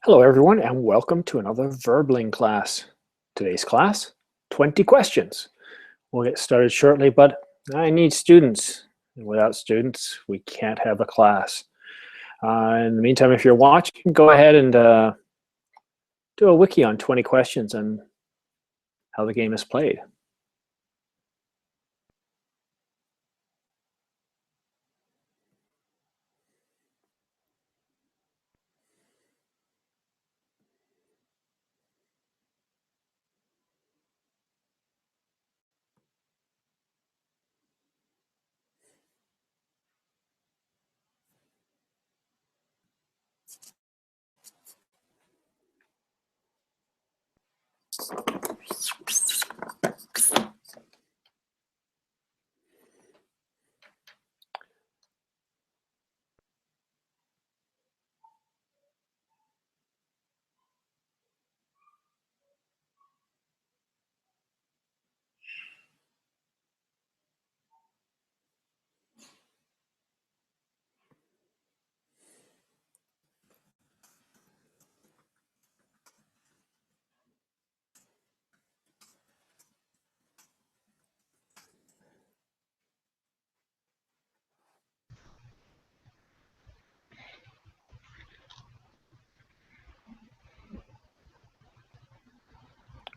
Hello everyone and welcome to another Verbling class. Today's class, 20 questions. We'll get started shortly, but I need students. Without students, we can't have a class. In the meantime, if you're watching, go ahead and do a wiki on 20 questions and how the game is played.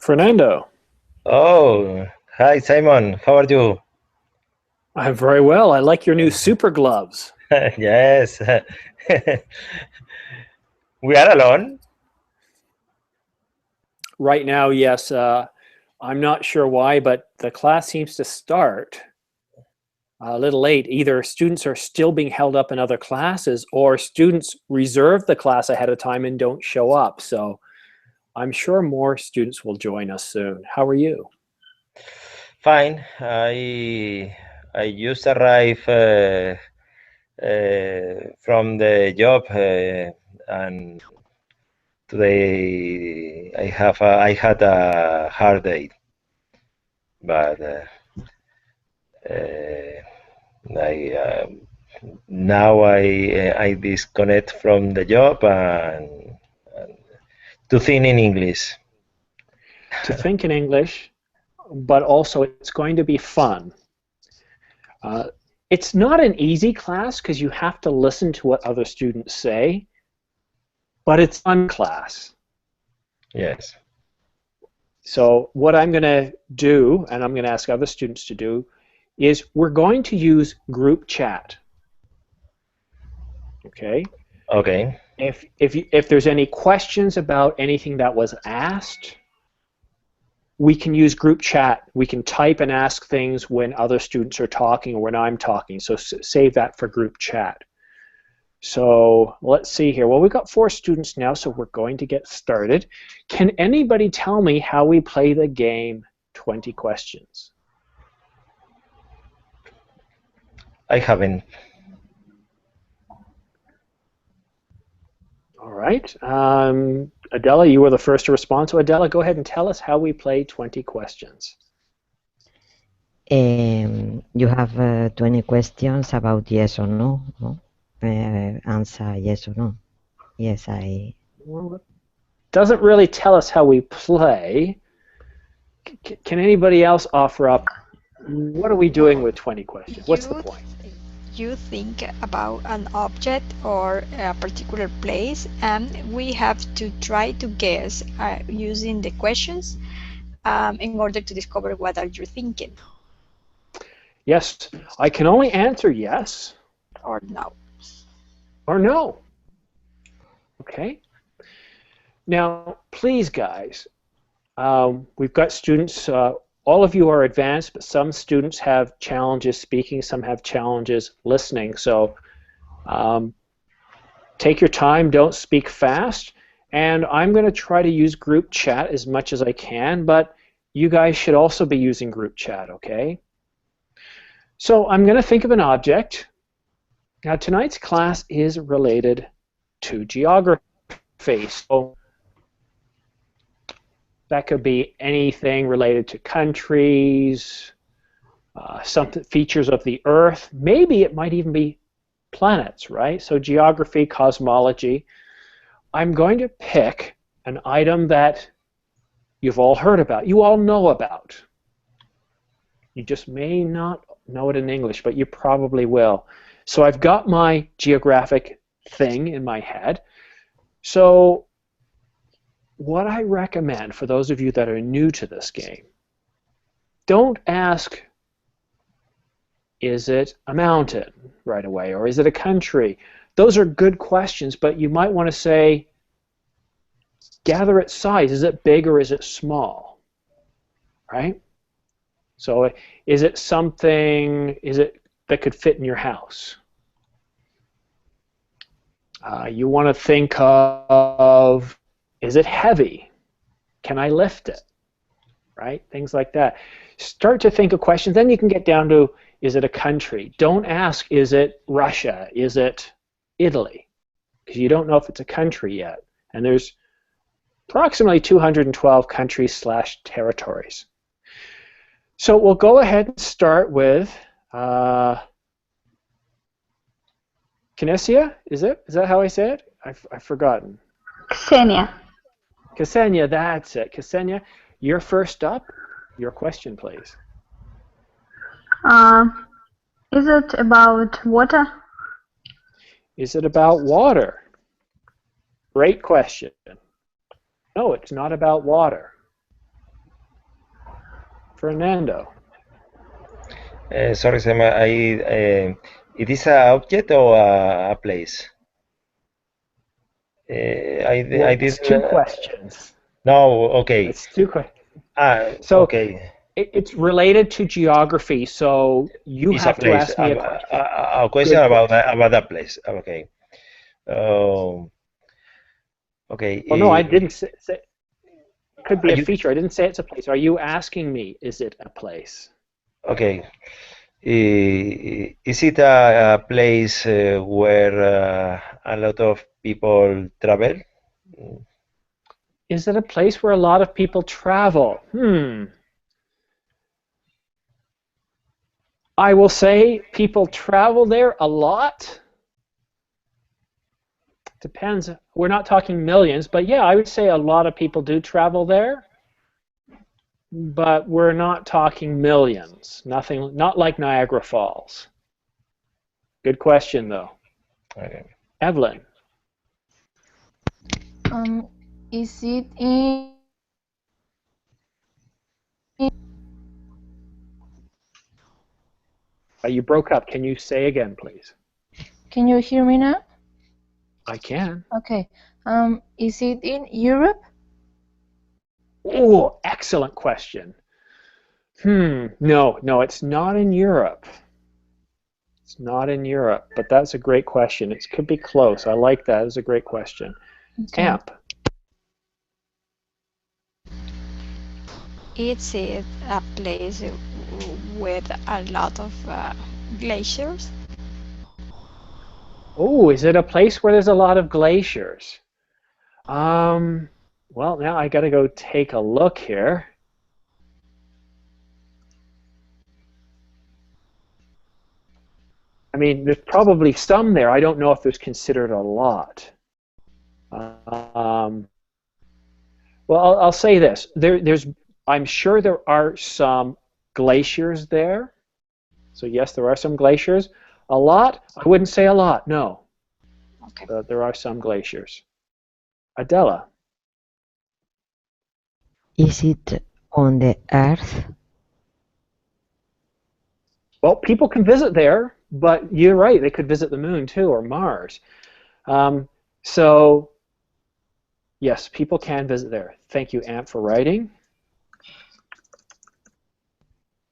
Fernando. Oh, hi Simon, how are you? I'm very well. I like your new super gloves. Yes. We are alone? Right now, yes. I'm not sure why, but the class seems to start a little late. Either students are still being held up in other classes or students reserve the class ahead of time and don't show up. So I'm sure more students will join us soon. How are you? Fine. I just arrived from the job and today I had a hard day, but I now I disconnect from the job and to think in English. To think in English, but also it's going to be fun. It's not an easy class because you have to listen to what other students say, but it's fun class. Yes. So what I'm going to do, and I'm going to ask other students to do, is we're going to use group chat. Okay? Okay. If there's any questions about anything that was asked, we can use group chat. We can type and ask things when other students are talking or when I'm talking. So save that for group chat. So let's see here. Well, we've got 4 students now, so we're going to get started. Can anybody tell me how we play the game 20 questions? I haven't. All right. Adela, you were the first to respond. So Adela, go ahead and tell us how we play 20 questions. You have 20 questions about yes or no, no? Answer yes or no. Yes, Well, it doesn't really tell us how we play. Can anybody else offer up, what are we doing with 20 questions? What's the point? You think about an object or a particular place, and we have to try to guess using the questions in order to discover what are you thinking. Yes, I can only answer yes or no. Or no. Okay. Now, please, guys, we've got students. All of you are advanced, but some students have challenges speaking, some have challenges listening. So take your time, don't speak fast, and I'm going to try to use group chat as much as I can, but you guys should also be using group chat, okay? So I'm going to think of an object. Now tonight's class is related to geography. So that could be anything related to countries, some features of the Earth. Maybe it might even be planets, right? So geography, cosmology. I'm going to pick an item that you've all heard about, you all know about. You just may not know it in English, but you probably will. So I've got my geographic thing in my head. So what I recommend for those of you that are new to this game, don't ask, is it a mountain right away, or is it a country? Those are good questions, but you might want to say, gather its size. Is it big or is it small? Right? So is it something, that could fit in your house? You want to think of, is it heavy? Can I lift it? Right? Things like that. Start to think of questions, then you can get down to, is it a country? Don't ask, is it Russia? Is it Italy? Because you don't know if it's a country yet. And there's approximately 212 countries/territories. So we'll go ahead and start with Kinesia, is it? Is that how I say it? I've forgotten. Ksenia. Ksenia, that's it. Ksenia, you're first up. Your question, please. Is it about water? Is it about water? Great question. No, it's not about water. Fernando. Sorry, Sam. It is an object or a place? It's two questions. No, okay. It's two questions. So okay. It's related to geography, so you It's have a to place. ask me a question. A question about that place. Okay. Okay. Well, no, I didn't say. It could be a you, feature. I didn't say it's a place. Are you asking me, is it a place? Okay. Is it a place where a lot of people travel? Is it a place where a lot of people travel? I will say people travel there a lot. Depends. We're not talking millions, but yeah, I would say a lot of people do travel there. But we're not talking millions. Nothing, not like Niagara Falls. Good question, though. Okay. Evelyn. Is it in? You broke up. Can you say again, please? Can you hear me now? I can. Okay. Is it in Europe? Oh, excellent question. No, it's not in Europe. It's not in Europe, but that's a great question. It could be close. I like that. It's a great question. Okay. Amp. It's a place with a lot of glaciers. Oh, is it a place where there's a lot of glaciers? Well, now I got to go take a look here. I mean, there's probably some there. I don't know if there's considered a lot. Well, I'll say this. I'm sure there are some glaciers there. So yes, there are some glaciers. A lot? I wouldn't say a lot, no. Okay. There are some glaciers. Adela. Is it on the Earth? Well, people can visit there, but you're right. They could visit the moon too, or Mars. So yes, people can visit there. Thank you, Amp, for writing.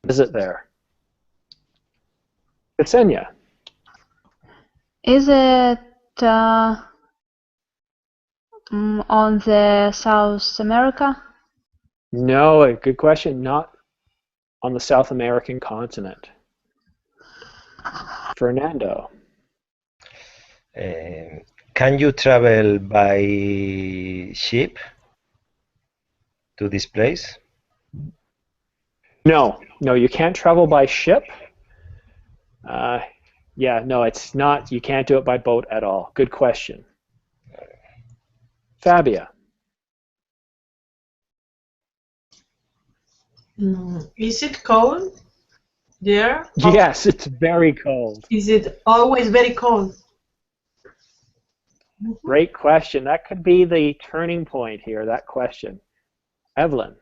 Visit there. Ksenia. Is it on the South America? No, a good question. Not on the South American continent. Fernando. Can you travel by ship to this place? No, you can't travel by ship. Yeah, no, it's not. You can't do it by boat at all. Good question. Fabia. Is it cold there? Yes, it's very cold. Is it always very cold? Great question. That could be the turning point here, that question. Evelyn.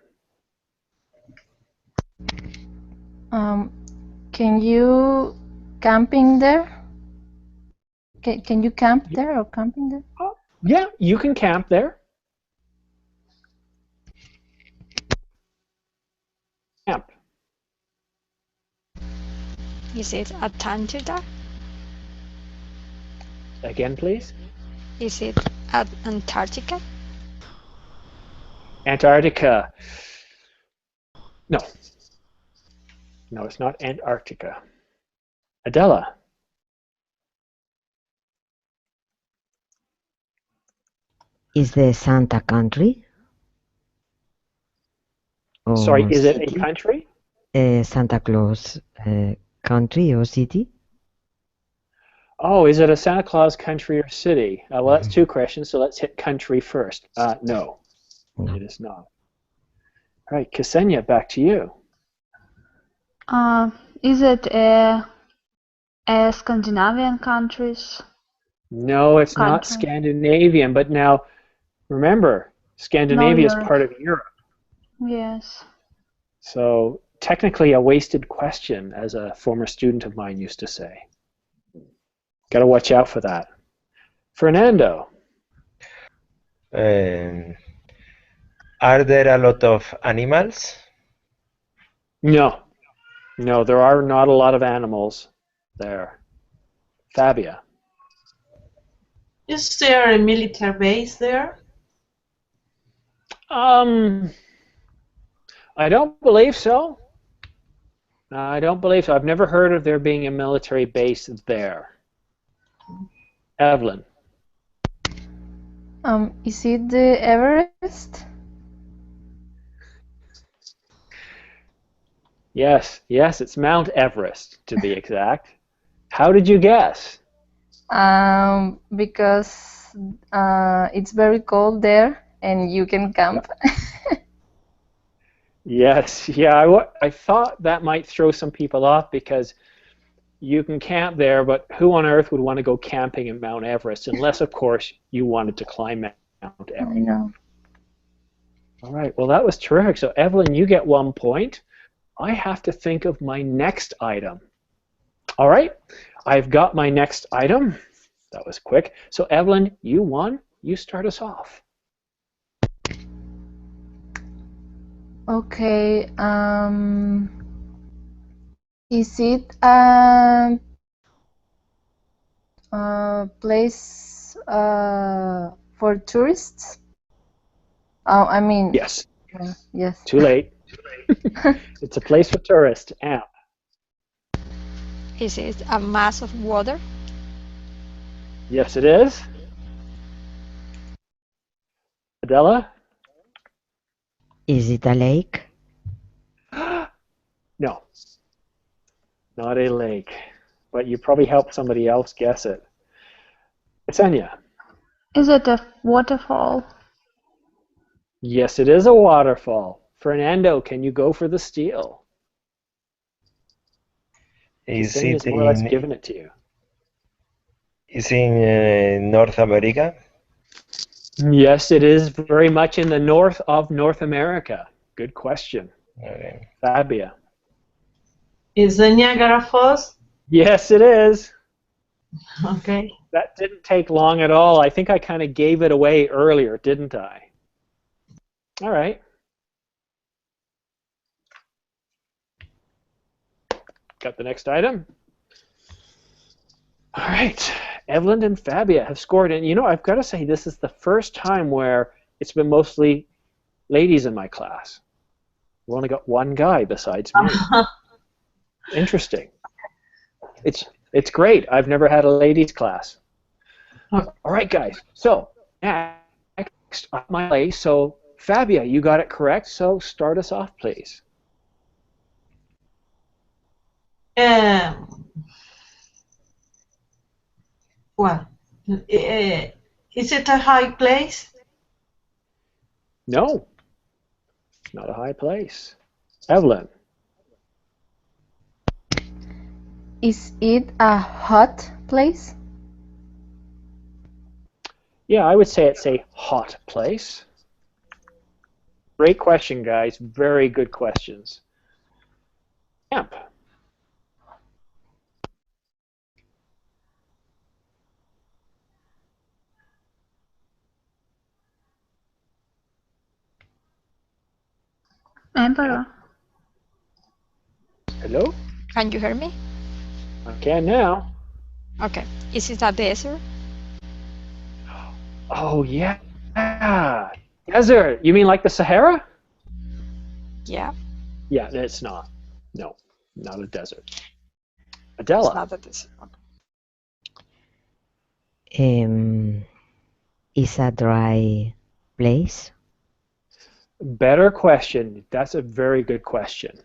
Can you camping there? Can you camp there or camping there? Yeah, you can camp there. Camp. Is it Antarctica? Again, please. Is it at Antarctica? Antarctica. No. No, it's not Antarctica. Adela. Is the Santa country? Or Sorry, is it a city? country? Santa Claus country or city? Oh, is it a Santa Claus country or city? Well, that's two questions, so let's hit country first. No, No. it is not. All right, Ksenia, back to you. Is it a Scandinavian countries? No, it's not Country. Scandinavian, but now remember, Scandinavia is Europe. part of Europe. Yes. So technically a wasted question, as a former student of mine used to say. Got to watch out for that. Fernando. Are there a lot of animals? No. No, there are not a lot of animals there. Fabia. Is there a military base there? I don't believe so. I don't believe so. I've never heard of there being a military base there. Evelyn. Is it the Everest? Yes, yes, it's Mount Everest, to be exact. How did you guess? Because it's very cold there and you can camp. Yes, yeah, I thought that might throw some people off because you can camp there, but who on earth would want to go camping in Mount Everest, unless, of course, you wanted to climb Mount I Everest. know. All right, well, that was terrific. So, Evelyn, you get 1 point. I have to think of my next item. All right, I've got my next item. That was quick. So, Evelyn, you won. You start us off. Okay. Is it a place for tourists? Oh, I mean. Yes. Yes. Too late. It's a place for tourists. Amp. Is it a mass of water? Yes, it is. Adela? Is it a lake? No. Not a lake. But you probably helped somebody else guess it. Ksenia? Is it a waterfall? Yes, it is a waterfall. Fernando, can you go for the steal? Is Ksenia's it more or less in, giving it to you. is in North America? Yes, it is very much in the north of North America. Good question. Okay. Fabia? Is the Niagara Falls? Yes, it is. Okay. That didn't take long at all. I think I kind of gave it away earlier, didn't I? All right. Got the next item. All right. Evelyn and Fabia have scored. And, you know, I've got to say, this is the first time where it's been mostly ladies in my class. We've only got one guy besides me. Interesting. It's great. I've never had a ladies class. All right, guys. So, next on my list. So, Fabia, you got it correct. So, start us off, please. Well, is it a high place? No, not a high place. Evelyn. Is it a hot place? Yeah, I would say it's a hot place. Great question, guys. Very good questions. Camp. Emperor. Hello? Can you hear me? I can now. Okay. Is it a desert? Oh, yeah. Desert. You mean like the Sahara? Yeah. Yeah, it's not. No, not a desert. It's Adela. not a desert. Is a dry place? Better question. That's a very good question.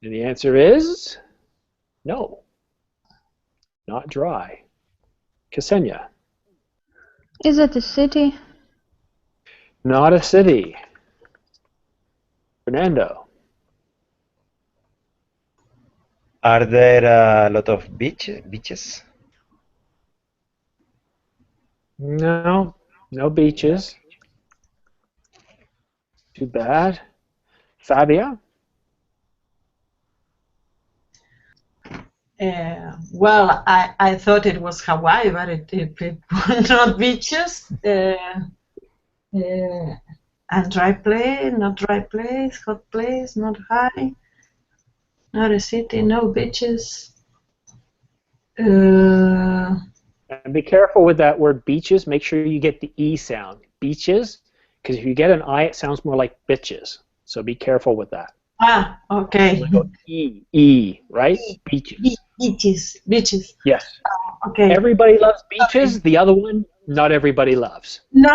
And the answer is no. Not dry. Ksenia. Is it a city? Not a city. Fernando. Are there a lot of beaches? No, no beaches. Too bad. Fabia? Well, I thought it was Hawaii, but it not beaches. And dry place, not dry place, hot place, not high, not a city, no beaches. And be careful with that word beaches. Make sure you get the E sound. Beaches, because if you get an I, it sounds more like bitches. So be careful with that. Okay. Go E, right? Beaches. Beaches. Yes. Okay. Everybody loves beaches. The other one, not everybody loves. No.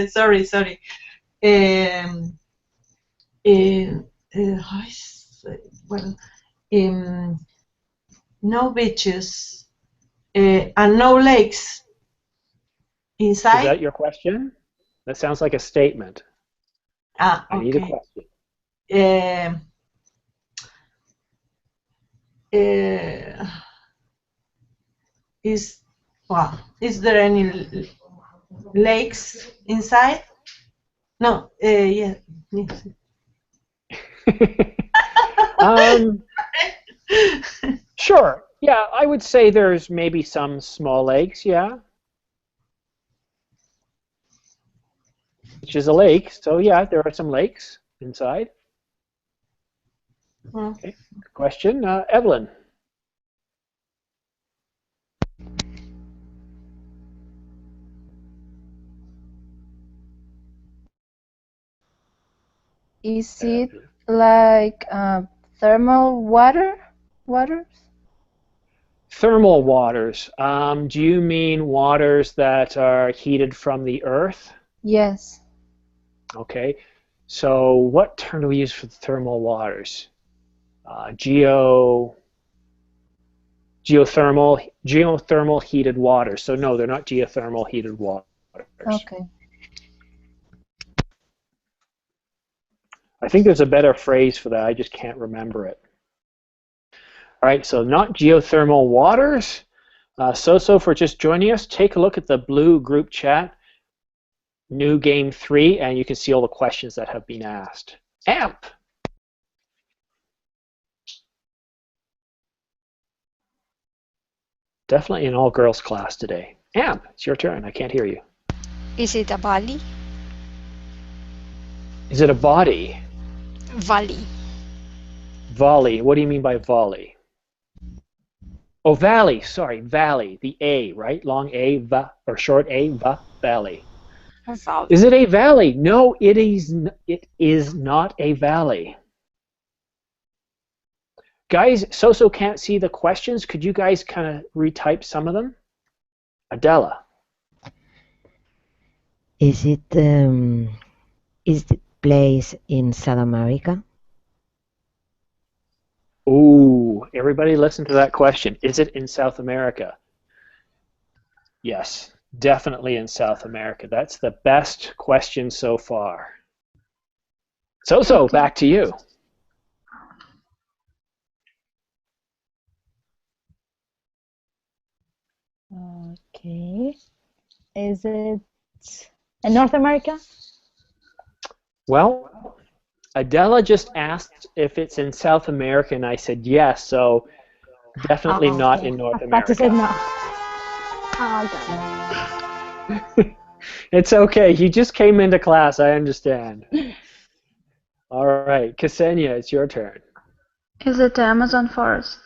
Sorry. No beaches and no lakes inside. Is that your question? That sounds like a statement. Okay. I need a question. Is there any lakes inside? No. Yeah. Sure. Yeah, I would say there's maybe some small lakes, yeah. Which is a lake, so yeah, there are some lakes inside. Okay, good question. Evelyn. Is it like thermal waters? Thermal waters. Do you mean waters that are heated from the earth? Yes. Okay. So what term do we use for thermal waters? Geothermal heated water. So no, they're not geothermal heated waters. Okay. I think there's a better phrase for that. I just can't remember it. All right, so not geothermal waters. So for just joining us, take a look at the blue group chat, new game 3, and you can see all the questions that have been asked. AMP. Definitely an all-girls class today. AMP, it's your turn. I can't hear you. Is it a valley? Is it a body? Valley. Volley. What do you mean by volley? Oh, valley. Sorry, valley. The A, right? Long A, va, or short A, va, valley. A valley. Is it a valley? No, it is not a valley. Guys, So can't see the questions. Could you guys kind of retype some of them? Adela. Is it is the place in South America? Ooh, everybody listen to that question. Is it in South America? Yes, definitely in South America. That's the best question so far. So, back to you. Okay. Is it in North America? Well, Adela just asked if it's in South America, and I said yes, so definitely not in North America. But you said no. Okay. It's okay. He just came into class. I understand. All right, Ksenia, it's your turn. Is it the Amazon forest?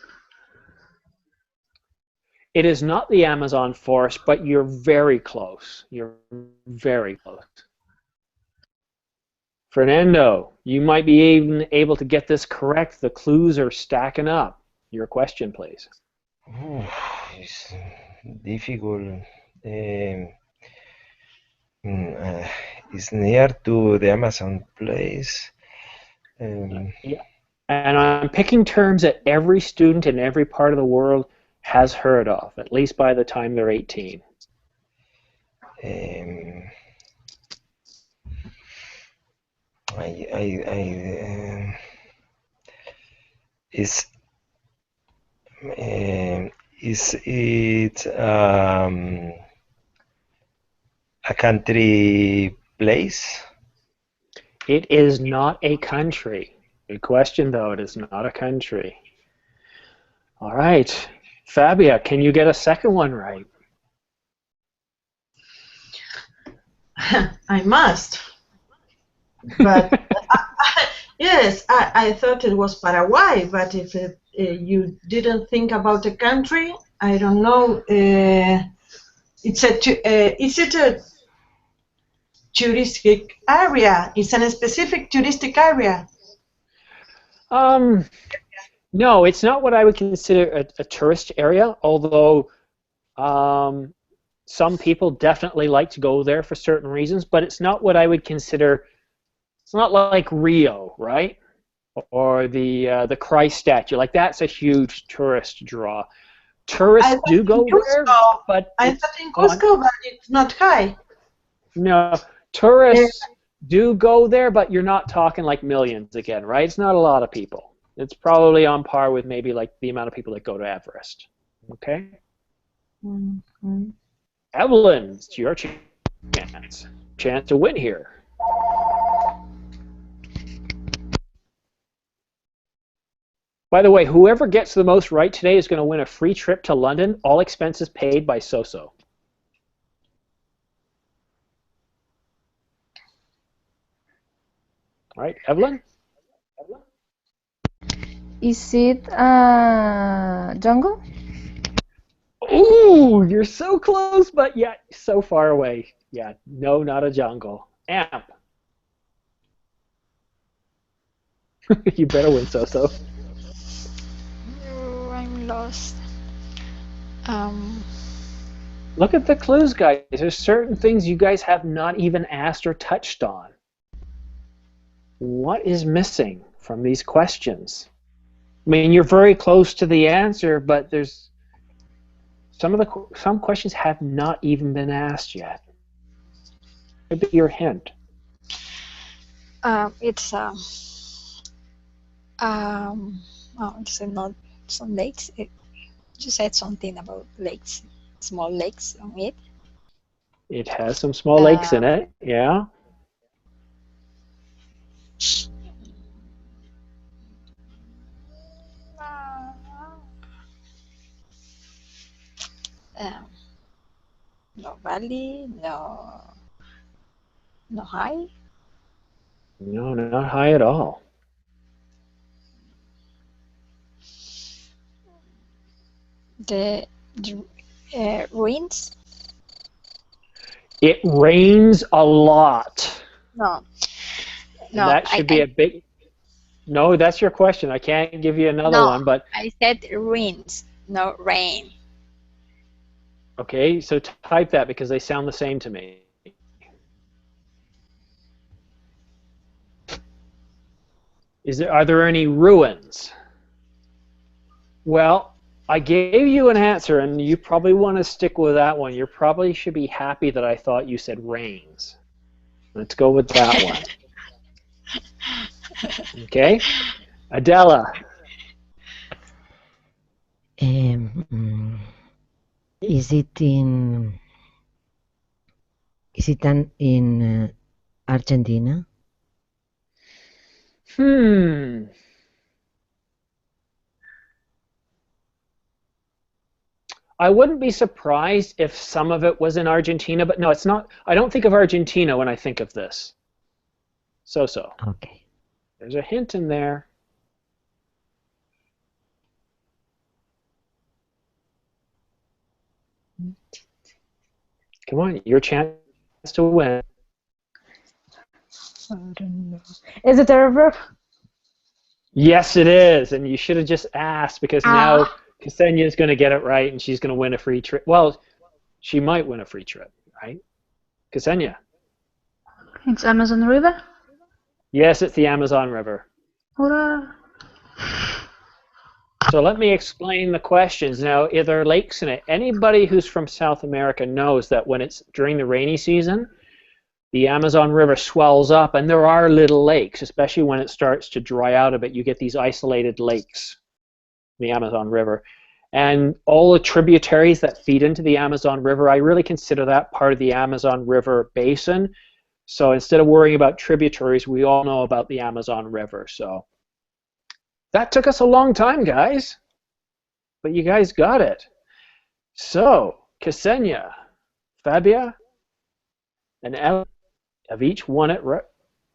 It is not the Amazon forest, but you're very close. You're very close. Fernando, you might be even able to get this correct. The clues are stacking up. Your question, please. It's difficult. It's near to the Amazon place. Yeah. And I'm picking terms that every student in every part of the world has heard of, at least by the time they're 18. Is it a country place? It is not a country. Good question, though. It is not a country. All right. Fabia, can you get a second one right? I must. But yes, I thought it was Paraguay, but if you didn't think about a country, I don't know. Is it a touristic area? It's a specific touristic area. No, it's not what I would consider a tourist area, although some people definitely like to go there for certain reasons, but it's not what I would consider, it's not like Rio, right? Or the Christ statue. Like, that's a huge tourist draw. Tourists do go there, but I thought in Cusco, but it's not high. No, tourists do go there, but you're not talking like millions again, right? It's not a lot of people. It's probably on par with maybe like the amount of people that go to Everest. Okay? Mm-hmm. Evelyn, it's your chance to win here. By the way, whoever gets the most right today is going to win a free trip to London, all expenses paid by Soso. All right, Evelyn? Is it jungle? Ooh, you're so close, but yet so far away. Yeah, no, not a jungle. Amp. You better win, Soso. Oh, I'm lost. Look at the clues, guys. There's certain things you guys have not even asked or touched on. What is missing from these questions? I mean, you're very close to the answer, but there's some questions have not even been asked yet. Could be your hint. It's it's not some lakes. You said something about lakes, small lakes on it. It has some small lakes in it, yeah. No valley, no high. No, not high at all. The ruins. It rains a lot. No. That should be a big. No, that's your question. I can't give you another one, but I said ruins, no rain. Okay, so type that because they sound the same to me. Are there any ruins? Well, I gave you an answer, and you probably want to stick with that one. You probably should be happy that I thought you said rains. Let's go with that one. Okay? Adela. Is it in Argentina? I wouldn't be surprised if some of it was in Argentina, but no, it's not. I don't think of Argentina when I think of this. So. Okay. There's a hint in there. Come on, your chance to win. I don't know. Is it a river? Yes, it is, and you should have just asked because now Ksenia is going to get it right, and she's going to win a free trip. Well, she might win a free trip, right? Ksenia. It's Amazon River? Yes, it's the Amazon River. Hurrah! So let me explain the questions. Now, there are lakes in it. Anybody who's from South America knows that when it's during the rainy season, the Amazon River swells up, and there are little lakes, especially when it starts to dry out a bit. You get these isolated lakes, the Amazon River. And all the tributaries that feed into the Amazon River, I really consider that part of the Amazon River basin. So instead of worrying about tributaries, we all know about the Amazon River. So that took us a long time, guys, but you guys got it. So Ksenia, Fabia, and Ellen have each won it.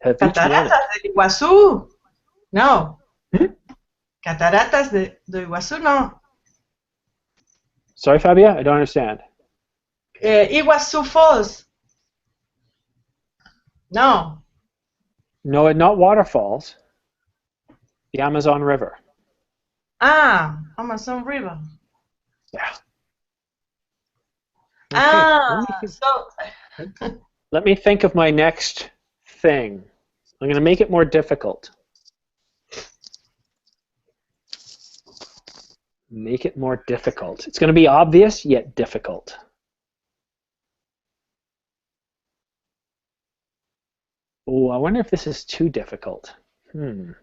Cataratas del Iguazú. No. Cataratas de Iguazú, no. Sorry, Fabia, I don't understand. Iguazú Falls. No. No, not waterfalls. The Amazon River. Amazon River. Yeah. Okay, let me think of my next thing. I'm going to make it more difficult. Make it more difficult. It's going to be obvious, yet difficult. Oh, I wonder if this is too difficult. No,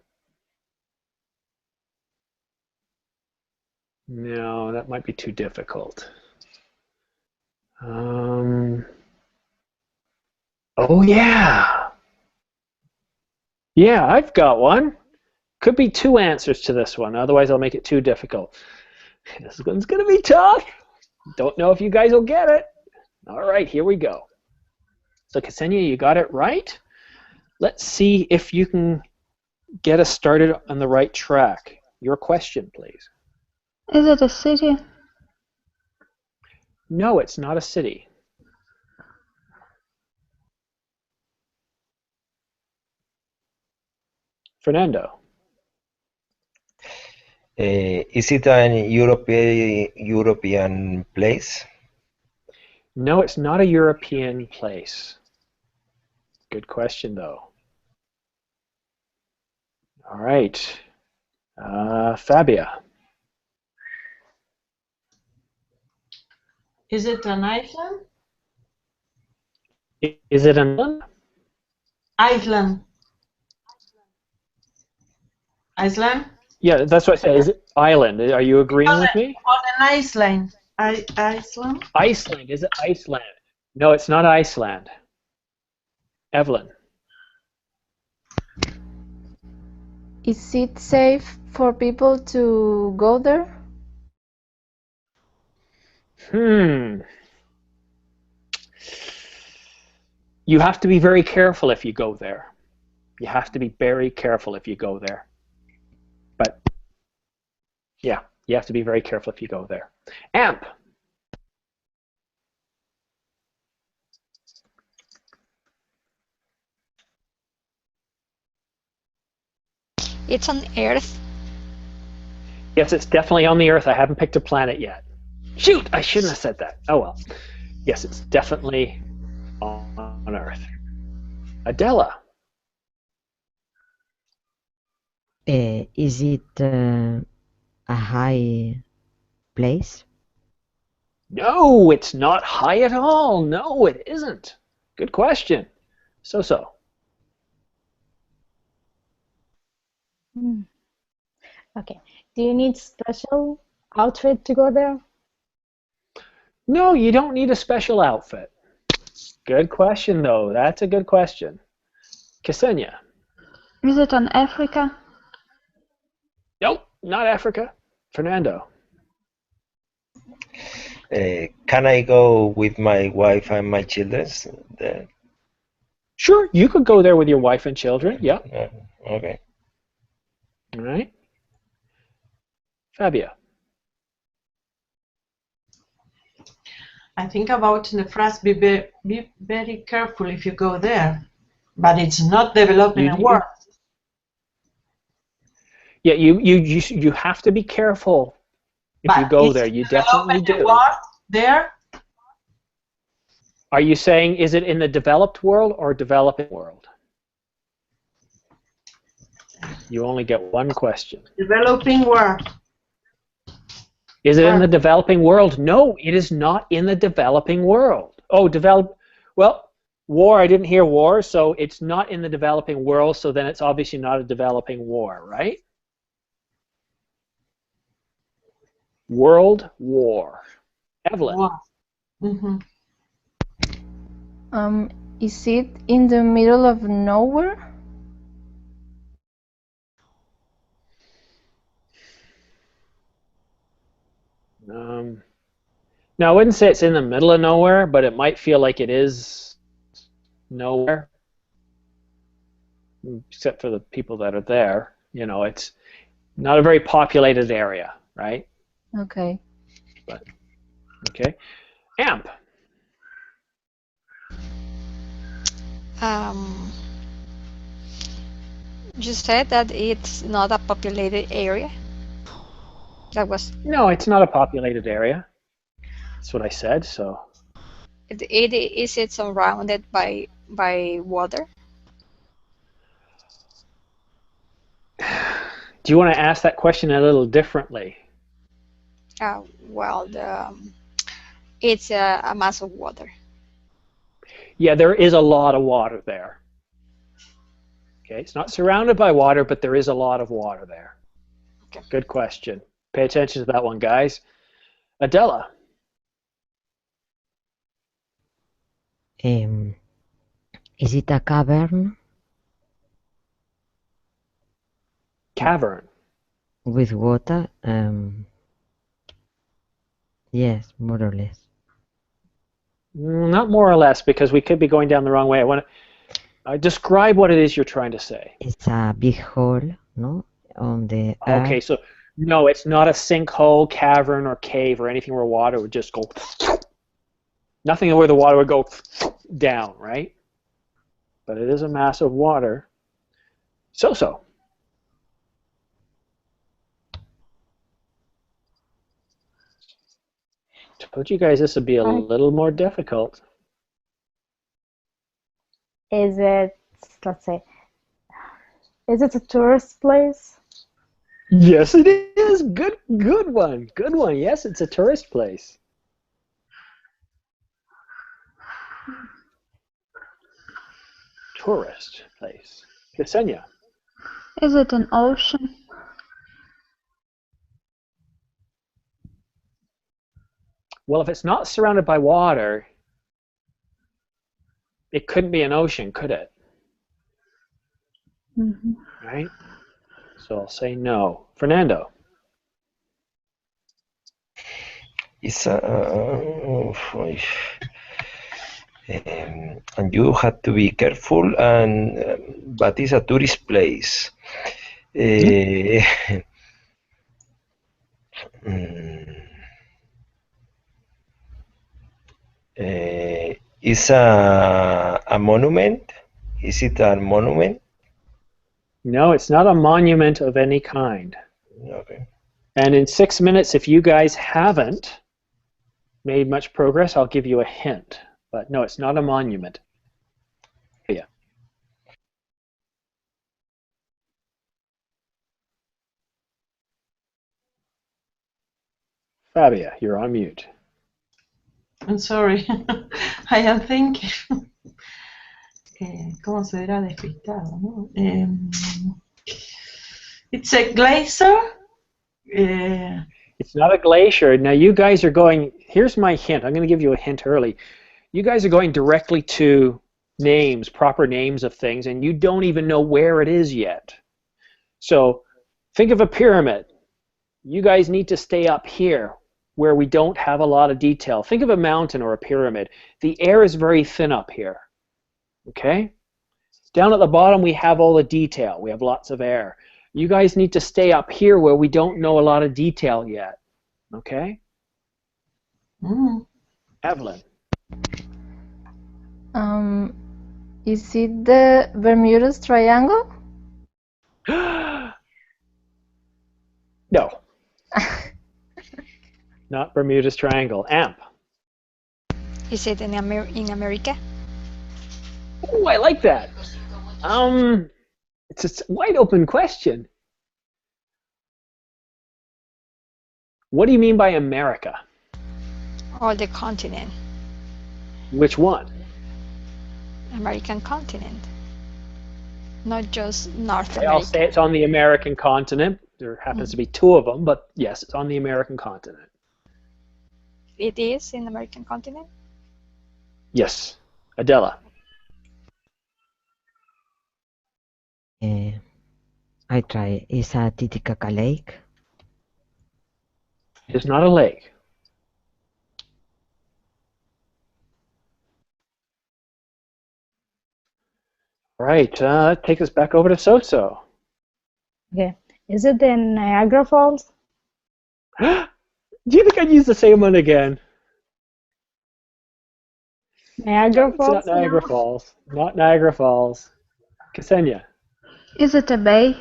that might be too difficult. Oh, yeah. Yeah, I've got one. Could be two answers to this one, otherwise I'll make it too difficult. This one's going to be tough. Don't know if you guys will get it. All right, here we go. So, Ksenia, you got it right. Let's see if you can get us started on the right track. Your question, please. Is it a city? No, it's not a city. Fernando. Is it an European place? No, it's not a European place. Good question, though. All right. Fabia. Is it an island? Is it an island? Iceland. Iceland? Yeah, that's what I said. Is it island? Are you agreeing with me? On an Iceland. Iceland? Iceland. Is it Iceland? No, it's not Iceland. Evelyn. Is it safe for people to go there? You have to be very careful if you go there. You have to be very careful if you go there. But, yeah, you have to be very careful if you go there. Amp. It's on Earth. Yes, it's definitely on the Earth. I haven't picked a planet yet. Shoot, I shouldn't have said that. Oh well. Yes, it's definitely on Earth. Adela. Is it a high place? No, it's not high at all. No, it isn't. Good question. So. Okay. Do you need special outfit to go there? No, you don't need a special outfit. Good question, though. That's a good question. Ksenia. Is it on Africa? Nope, not Africa. Fernando. Can I go with my wife and my children there? Sure, you could go there with your wife and children. Yeah. Okay. All right. Fabia. I think about the phrase, be very careful if you go there. But it's not developing a world. Yeah, you have to be careful if you go there. You definitely do. World there? Are you saying, is it in the developed world or developing world? You only get one question. Developing world. Is it in the developing world? No, it is not in the developing world. Oh, well, war, I didn't hear war, so it's not in the developing world, so then it's obviously not a developing war, right? World war. Evelyn. War. Mm-hmm. Is it in the middle of nowhere? Now, I wouldn't say it's in the middle of nowhere, but it might feel like it is nowhere, except for the people that are there. You know, it's not a very populated area, right? Okay. But, okay. AMP. You said that it's not a populated area. That was. No, it's not a populated area. That's what I said. So. Is it surrounded by water? Do you want to ask that question a little differently? Well, it's a mass of water. Yeah, there is a lot of water there. Okay, it's not surrounded by water, but there is a lot of water there. Okay. Good question. Pay attention to that one, guys. Adela. Is it a cavern? Cavern. With water? Yes, more or less. Not more or less, because we could be going down the wrong way. I want to describe what it is you're trying to say. It's a big hole, no? On the earth. Okay, so no, it's not a sinkhole, cavern, or cave, or anything where water would just go. Nothing where the water would go down, right? But it is a mass of water. So. I told you guys this would be a little more difficult. Is it, let's say, is it a tourist place? Yes, it is. Good one. Good one. Yes, it's a tourist place. Tourist place. Ksenia. Is it an ocean? Well, if it's not surrounded by water, it couldn't be an ocean, could it? Mm-hmm. Right? So I'll say no. Fernando. It's and you have to be careful, but it's a tourist place. Is a monument? Is it a monument? No, it's not a monument of any kind. Okay. And in 6 minutes, if you guys haven't made much progress, I'll give you a hint. But no, it's not a monument. Yeah. Fabia, you're on mute. I'm sorry. I am thinking. ¿Cómo se verá despistado, no? It's a glacier. It's not a glacier. Now you guys are going, here's my hint. I'm going to give you a hint early. You guys are going directly to names, proper names of things, and you don't even know where it is yet. So think of a pyramid. You guys need to stay up here where we don't have a lot of detail. Think of a mountain or a pyramid. The air is very thin up here. Okay? Down at the bottom we have all the detail. We have lots of air. You guys need to stay up here where we don't know a lot of detail yet. Okay? Evelyn. Is it the Bermuda Triangle? No. Not Bermuda's Triangle. Amp. Is it in America? Oh, I like that. It's a wide open question. What do you mean by America? Or the continent? Which one? American continent. Not just North Okay, America. I'll say it's on the American continent. There happens to be two of them, but yes, it's on the American continent. It is in the American continent? Yes. Adela. I try. Is a Titicaca Lake? It's not a lake. Right, take us back over to Soso. Okay. Is it the Niagara Falls? Do you think I'd use the same one again? Niagara Falls? It's not Niagara Falls. Not Niagara Falls. Ksenia. Is it a bay?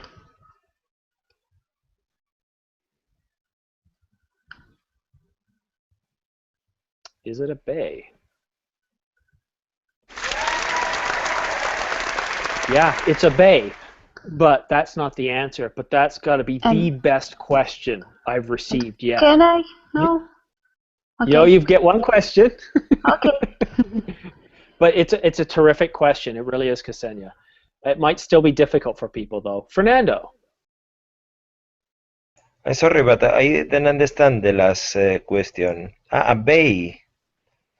Is it a bay? Yeah, it's a bay, but that's not the answer. But that's got to be the best question I've received yet. Can I? No. Okay. Yo, you get one question. Okay. But it's a terrific question. It really is, Ksenia. It might still be difficult for people, though. Fernando. I'm sorry, but I didn't understand the last question. A bay.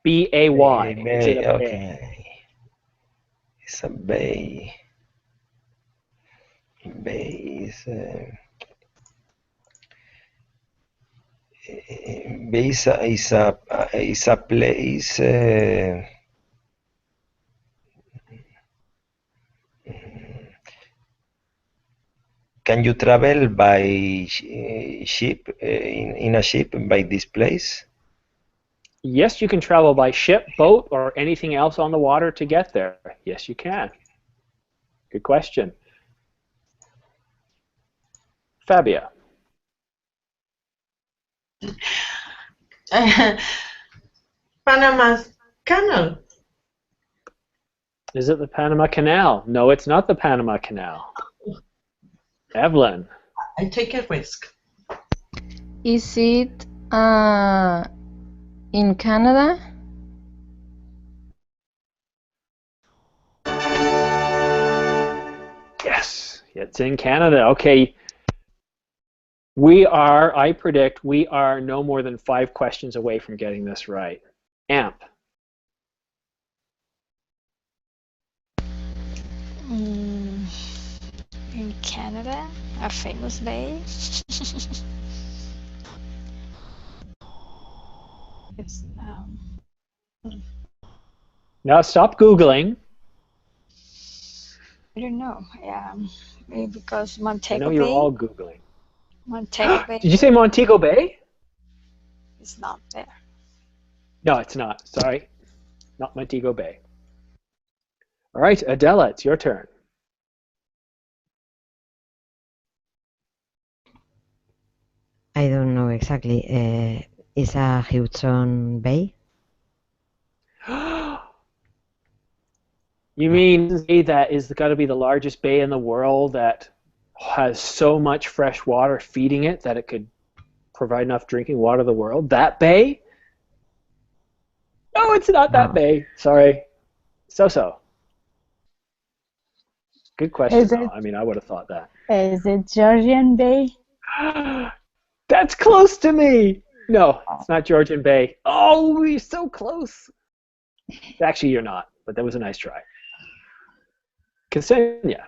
B-A-Y. Is it a bay? Okay. It's a bay. Bay is a place. Can you travel by ship in a ship by this place? Yes, you can travel by ship, boat, or anything else on the water to get there. Yes, you can. Good question. Fabia. Panama Canal. Is it the Panama Canal? No, it's not the Panama Canal. Evelyn. I take a risk. Is it in Canada? Yes, it's in Canada. Okay. I predict we are no more than 5 questions away from getting this right. Amp. In Canada, a famous bay. It's, Now stop Googling. I don't know. Maybe because I Montego know you're Bay. all Googling. Montego Bay Did you say Montego Bay? is not there. No, it's not. Sorry. Not Montego Bay. All right, Adela, it's your turn. I don't know exactly. Is a Hudson Bay? You mean that is got to be the largest bay in the world that has so much fresh water feeding it that it could provide enough drinking water to the world. That bay? No, it's not that No. bay. Sorry. So. Good question, Is it- though. I mean, I would have thought that. Is it Georgian Bay? That's close to me. No, it's not Georgian Bay. Oh, we're so close. Actually, you're not, but that was a nice try. Ksenia.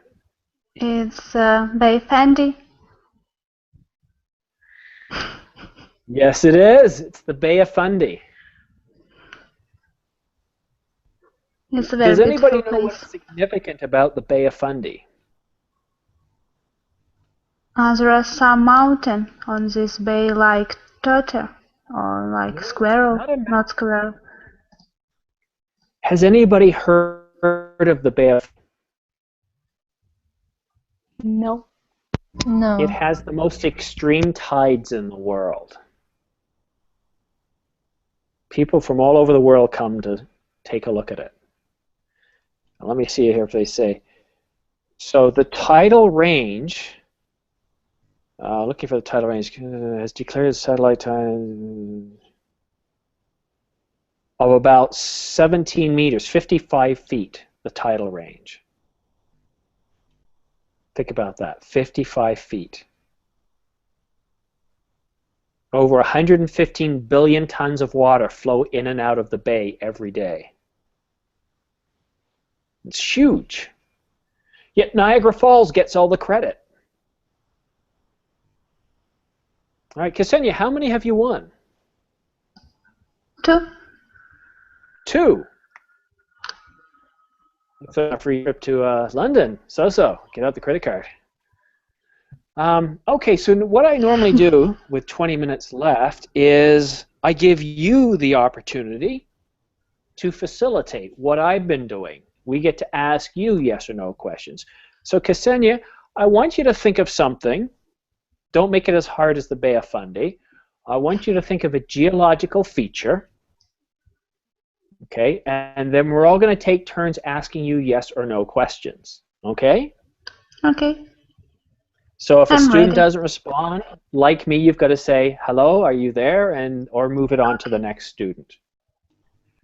It's Bay Fundy. Yes, it is. It's the Bay of Fundy. It's a very Does anybody beautiful know place. what's significant about the Bay of Fundy? There are some mountain on this bay like turtle or like squirrel, not a not squirrel. Has anybody heard of the Bay of No. No. It has the most extreme tides in the world. People from all over the world come to take a look at it. Now, let me see here if they say. So the tidal range, looking for the tidal range, has declared satellite time of about 17 meters, 55 feet, the tidal range. Think about that, 55 feet. Over 115 billion tons of water flow in and out of the bay every day. It's huge. Yet Niagara Falls gets all the credit. All right, Ksenia, how many have you won? 2. 2. It's a free trip to London. So, get out the credit card. Okay, so what I normally do with 20 minutes left is I give you the opportunity to facilitate what I've been doing. We get to ask you yes or no questions. So Ksenia, I want you to think of something. Don't make it as hard as the Bay of Fundy. I want you to think of a geological feature. Okay, and then we're all going to take turns asking you yes or no questions. Okay? Okay. So if a I'm student ready. doesn't respond, like me, you've got to say, hello, are you there? Or move it on to the next student.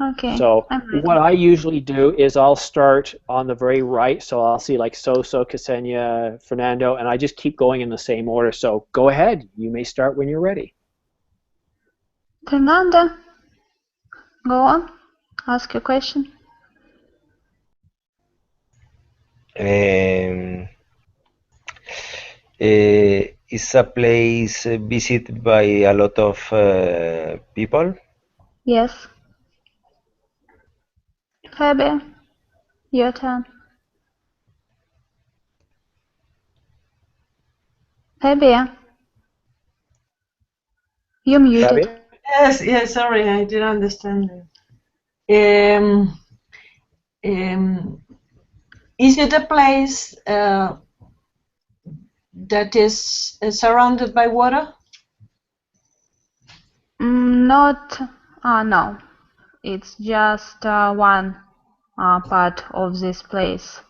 Okay. So I'm ready. what I usually do is I'll start on the very right. So I'll see like Soso, Ksenia, Fernando, and I just keep going in the same order. So go ahead. You may start when you're ready. Fernando, go on. Ask your question. Is a place visited by a lot of people? Yes. Fabio, your turn. Fabio, you're muted. Fabio? Yes, sorry, I didn't understand. Is it a place that is surrounded by water? Not, no. It's just one part of this place.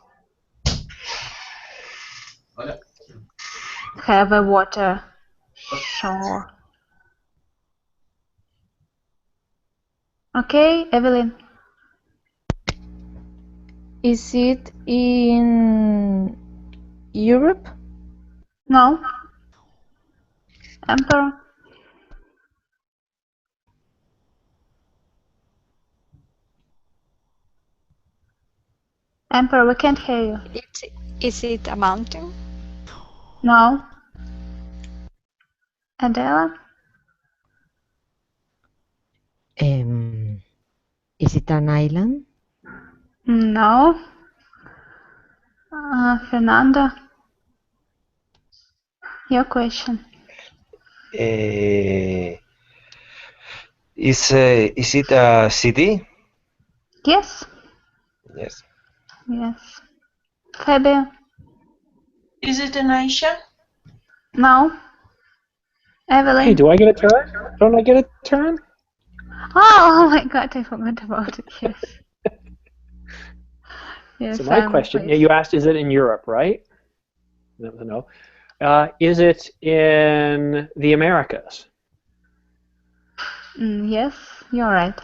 Have a water shore. Okay, Evelyn. Is it in Europe? No. Emperor. Emperor, we can't hear you. Is it a mountain? No. Adela? Is it an island? No. Fernando? Your question. Is it a city? Yes. Yes. Yes. Fabio? Is it in Asia? No. Evelyn? Hey, do I get a turn? Don't I get a turn? Oh my god, I forgot about it. Yes. Yes. So my question, you asked, is it in Europe, right? That was a no. Is it in the Americas? Yes, you're right.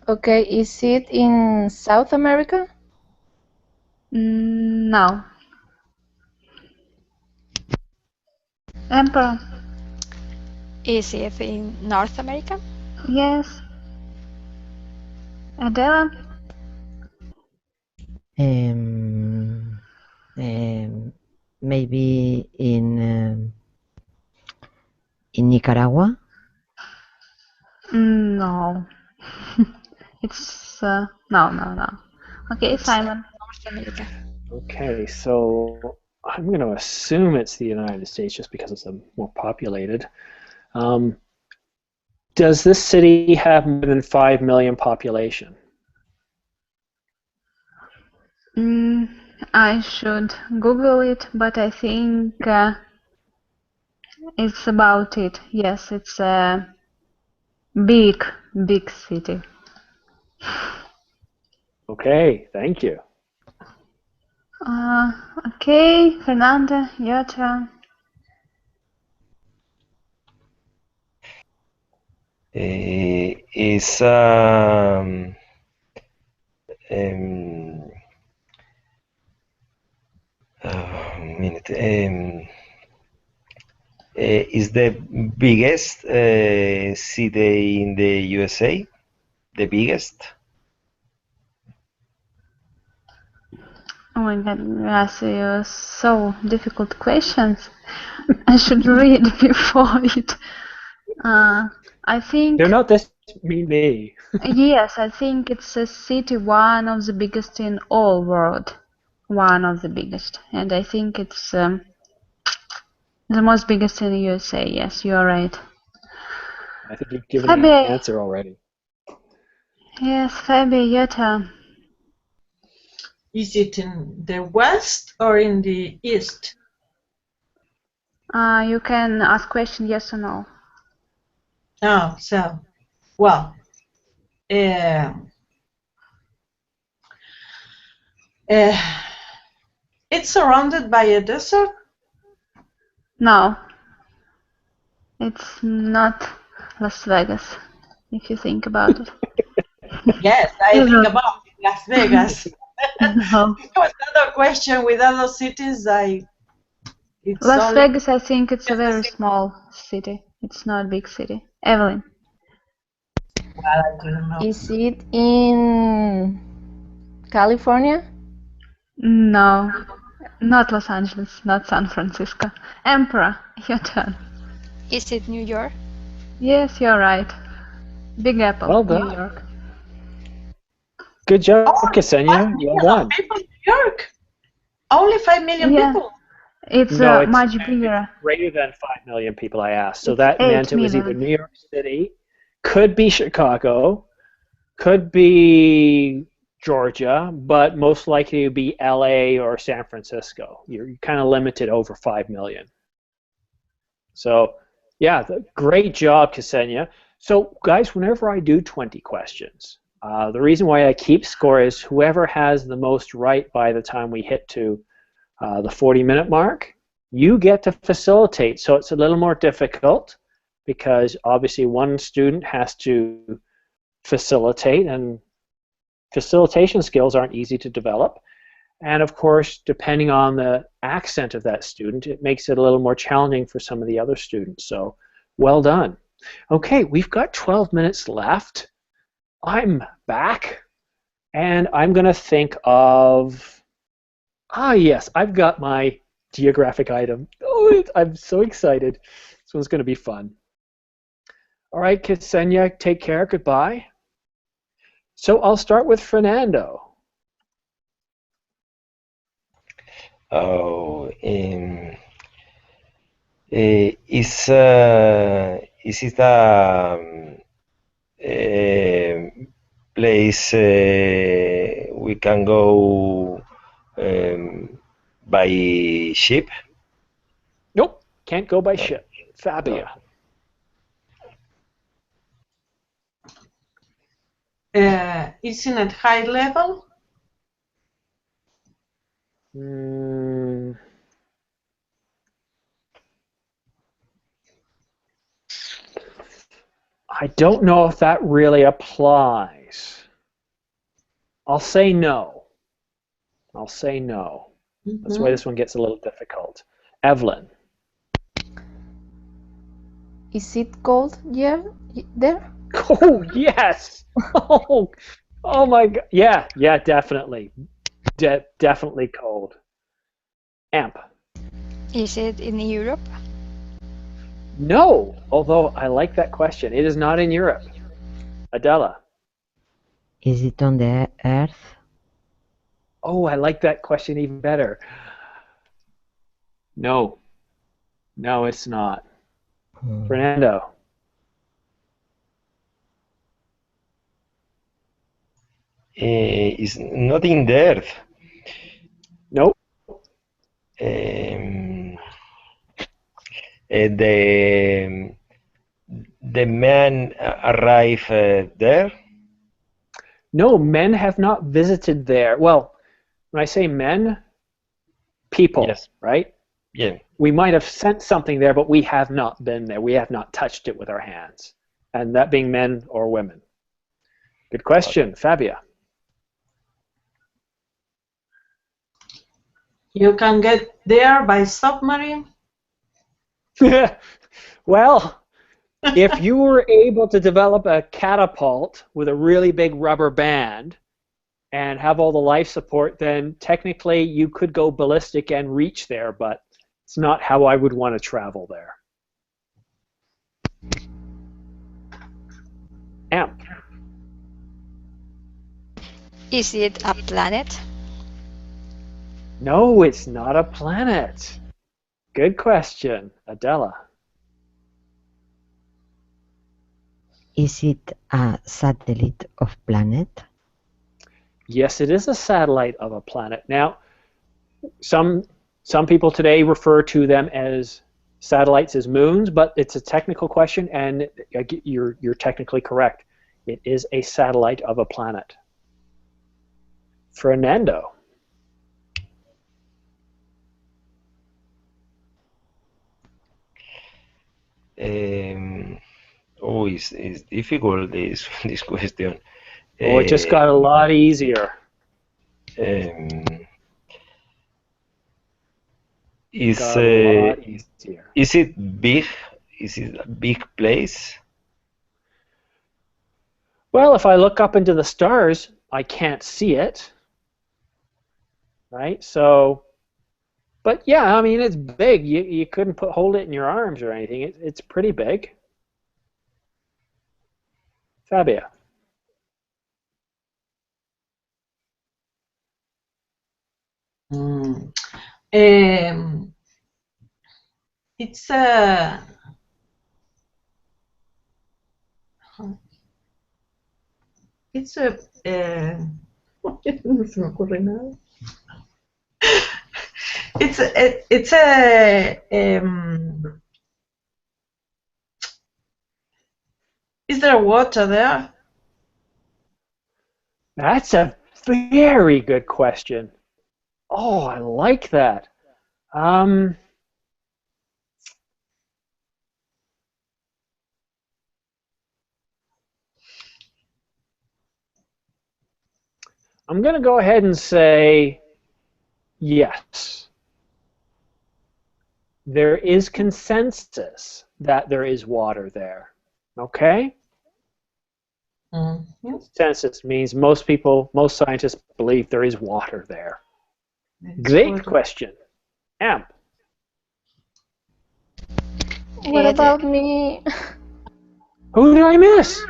Okay, is it in South America? No. Emperor. Is it in North America? Yes. Adela. Maybe in Nicaragua. No. It's no. Okay, It's Simon. North America. Okay, so I'm going to assume it's the United States just because it's more populated. Does this city have more than 5 million population? I should Google it, but I think it's about it. Yes, it's a big city. Okay, thank you. Okay, Fernanda, your turn. Is minute. Is the biggest city in the USA? The biggest? Oh my God, you ask you so difficult questions. I should read before it. I think They're not this me. yes, I think it's a city, one of the biggest in all world, one of the biggest, and I think it's the most biggest in the USA. Yes, you are right. I think you've given Fabi. an answer already. Yes, Fabi, your turn. Is it in the west or in the east? You can ask question yes or no. Oh, so, well, it's surrounded by a desert? No, it's not Las Vegas, if you think about it. Yes, I think about Las Vegas. No. Because other question with other cities, it's Las only Vegas, I think it's a very small city. It's not a big city. Evelyn. well, I don't know. Is it in California? No, not Los Angeles, not San Francisco. Emperor, your turn. Is it New York? Yes, you're right. Big Apple, Well New done. York. Good job, Oh, Ksenia. 5 Well million done. people in New York. Only 5 million Yeah. people. It's No, it's much bigger. greater than 5 million people I asked. So It's that 8 meant it was either million. New York City, could be Chicago, could be Georgia, but most likely it would be LA or San Francisco. You're kind of limited over 5 million. So, yeah, great job, Ksenia. So, guys, whenever I do 20 questions, the reason why I keep score is whoever has the most right by the time we hit to the 40-minute mark, you get to facilitate. So it's a little more difficult because obviously one student has to facilitate, and facilitation skills aren't easy to develop. And of course, depending on the accent of that student, it makes it a little more challenging for some of the other students. So well done. Okay, we've got 12 minutes left. I'm back, and I'm going to think of, yes, I've got my geographic item. Oh, I'm so excited. This one's going to be fun. All right, Ksenia, take care. Goodbye. So I'll start with Fernando. Oh, is it a place we can go by ship? Nope, can't go by ship. Fabia. It's in a high level? I don't know if that really applies. I'll say no. I'll say no. That's why this one gets a little difficult. Evelyn. Is it cold there? Oh, yes. Oh my God. Yeah, definitely. Definitely cold. Amp. Is it in Europe? No, although I like that question. It is not in Europe. Adela. Is it on the Earth? Oh, I like that question even better. No. No, it's not. Fernando. It's not in the Earth. Nope. The man arrived there. No, men have not visited there. Well, when I say men, people, Yes. right? Yeah. We might have sent something there, but we have not been there. We have not touched it with our hands. And that being men or women. Good question, Fabia. You can get there by submarine? Well, if you were able to develop a catapult with a really big rubber band and have all the life support, then technically you could go ballistic and reach there, but it's not how I would want to travel there. Amp. Is it a planet? No, it's not a planet. Good question, Adela. Is it a satellite of planet? Yes, it is a satellite of a planet. Now, some people today refer to them as satellites as moons, but it's a technical question, and you're technically correct. It is a satellite of a planet. Fernando. It's difficult, this question. Oh, it just got a lot easier. Is it big? Is it a big place? Well, if I look up into the stars, I can't see it. Right? So, but yeah, I mean, it's big. You couldn't hold it in your arms or anything. It's pretty big. Fabia. It's a no se me ocurre nada. Is there water there? That's a very good question. Oh, I like that. I'm going to go ahead and say yes. There is consensus that there is water there. Okay? Consensus means most scientists believe there is water there. Great question. Amp. What about me? Who did I miss?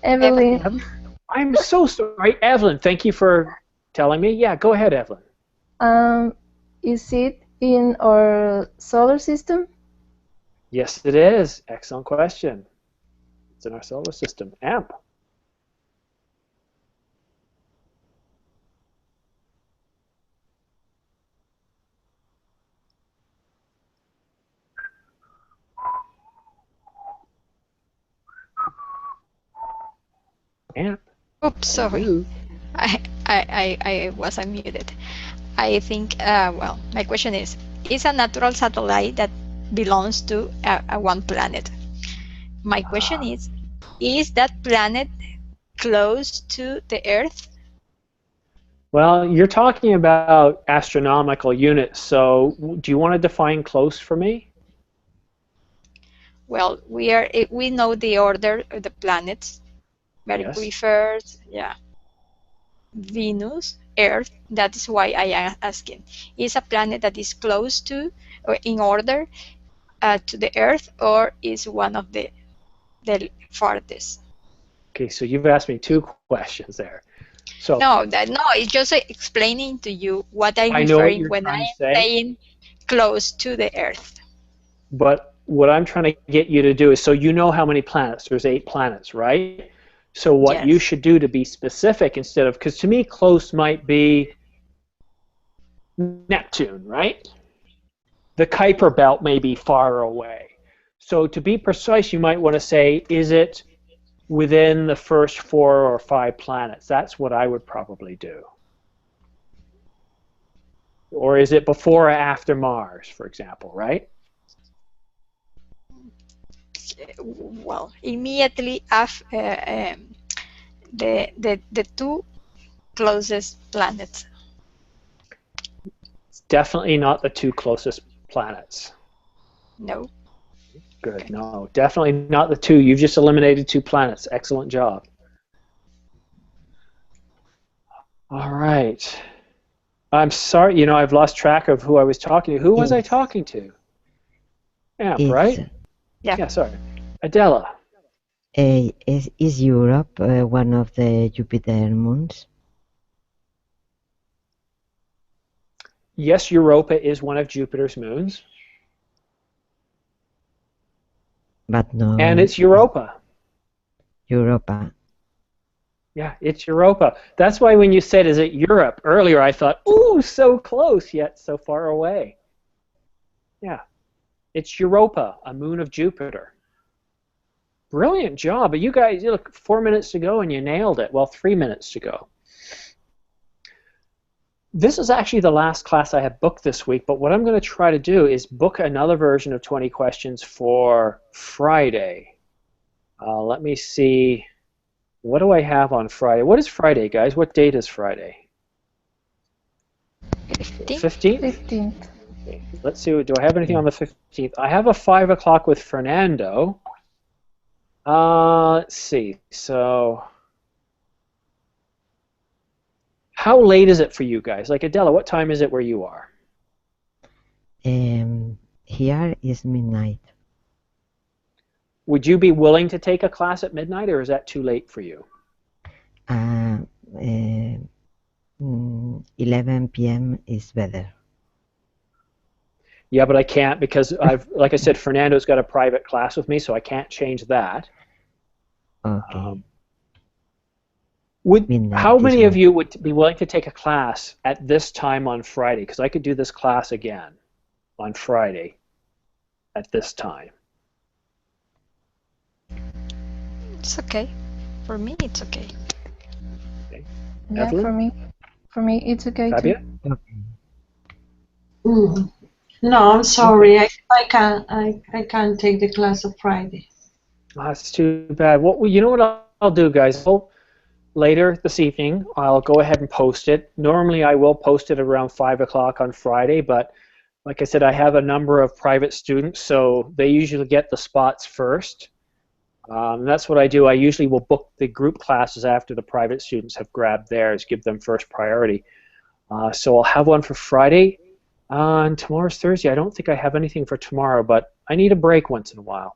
Evelyn. I'm so sorry. Evelyn, thank you for telling me. Yeah, go ahead, Evelyn. Is it in our solar system? Yes, it is. Excellent question. It's in our solar system. Amp. Amp. Oops, sorry. I was unmuted. I think, well, my question is a natural satellite that belongs to one planet. My question is Is that planet close to the Earth? Well, you're talking about astronomical units, so do you want to define close for me? Well, we know the order of the planets. Mercury Yes. first, yeah. Venus, Earth. That is why I am asking. Is a planet that is close to, or in order to the Earth, or is one of the farthest? Okay, so you've asked me two questions there. So No, it's just explaining to you what I'm I know what referring you're when trying I'm to say, saying close to the Earth. but what I'm trying to get you to do is, so you know how many planets? There's 8 planets, right? So what you Yes. should do to be specific instead of, because to me close might be Neptune, right? The Kuiper belt may be far away. So to be precise, you might want to say, is it within the first 4 or 5 planets? That's what I would probably do. Or is it before or after Mars, for example, right? Well, immediately after the two closest planets. It's definitely not the 2 closest planets. No. Good. No, definitely not the 2. You've just eliminated 2 planets. Excellent job. All right. I'm sorry, I've lost track of who I was talking to. Who was I talking to? Amp, right? Yeah. Yeah, sorry. Adela. Is Europe one of the Jupiter moons? Yes, Europa is one of Jupiter's moons. But no. And it's Europa. Europa. Yeah, it's Europa. That's why when you said, is it Europe, earlier I thought, ooh, so close, yet so far away. Yeah, it's Europa, a moon of Jupiter. Brilliant job. But you guys, look, 4 minutes to go and you nailed it. Well, 3 minutes to go. This is actually the last class I have booked this week, but what I'm going to try to do is book another version of 20 questions for Friday. Let me see. What do I have on Friday? What is Friday, guys? What date is Friday? 15th? 15th. Okay. Let's see. Do I have anything on the 15th? I have a 5 o'clock with Fernando. Let's see. So, how late is it for you guys? Like, Adela, what time is it where you are? Here is midnight. Would you be willing to take a class at midnight, or is that too late for you? 11 p.m. is better. Yeah, but I can't because like I said, Fernando's got a private class with me, so I can't change that. Okay. How many of you would be willing to take a class at this time on Friday? Because I could do this class again on Friday at this time. It's okay. For me, it's okay. Okay. Yeah, Evelyn? for me, it's okay Fabia? too. No, I'm sorry. I can't take the class on Friday. Oh, that's too bad. Well, you know what I'll do, guys? Later this evening, I'll go ahead and post it. Normally, I will post it around 5 o'clock on Friday, but like I said, I have a number of private students, so they usually get the spots first. That's what I do. I usually will book the group classes after the private students have grabbed theirs, give them first priority. So I'll have one for Friday, and tomorrow's Thursday. I don't think I have anything for tomorrow, but I need a break once in a while.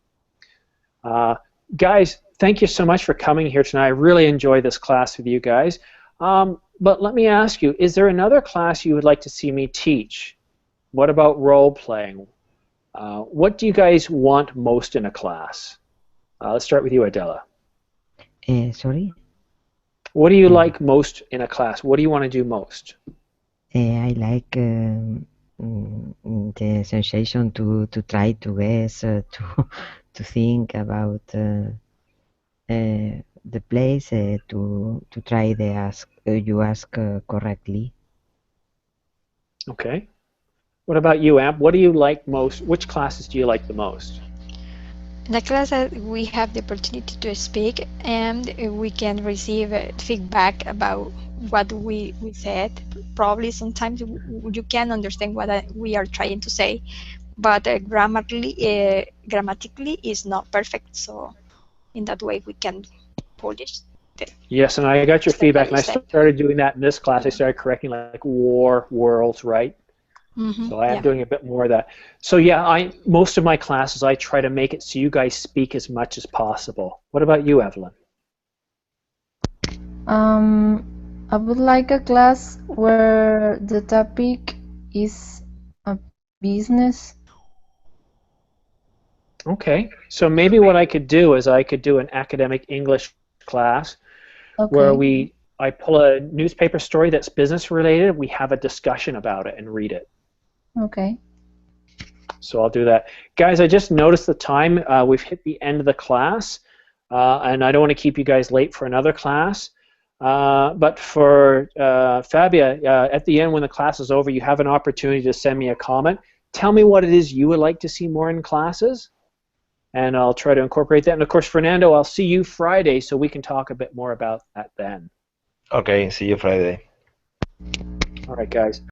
Guys, thank you so much for coming here tonight. I really enjoyed this class with you guys. But let me ask you, is there another class you would like to see me teach? What about role-playing? What do you guys want most in a class? Let's start with you, Adela. Sorry? What do you like most in a class? What do you want to do most? I like the sensation to try to guess, to think about the place, to try you ask correctly. Okay. What about you, Amp? What do you like most? Which classes do you like the most? In the class, we have the opportunity to speak, and we can receive feedback about what we said. Probably sometimes you can understand what we are trying to say, but grammatically is not perfect. So in that way, we can polish. Yes, and I got your feedback, and I said. started doing that in this class. I started correcting like war, worlds, right? Mm-hmm, So I am doing a bit more of that. So yeah, most of my classes I try to make it so you guys speak as much as possible. What about you, Evelyn? I would like a class where the topic is a business. Okay, so maybe what I could do is I could do an academic English class where I pull a newspaper story that's business related. We have a discussion about it and read it. Okay. So I'll do that. Guys, I just noticed the time. We've hit the end of the class, and I don't want to keep you guys late for another class. But for Fabia, at the end when the class is over, you have an opportunity to send me a comment. Tell me what it is you would like to see more in classes, and I'll try to incorporate that. And of course, Fernando, I'll see you Friday so we can talk a bit more about that then. Okay, see you Friday. All right, guys.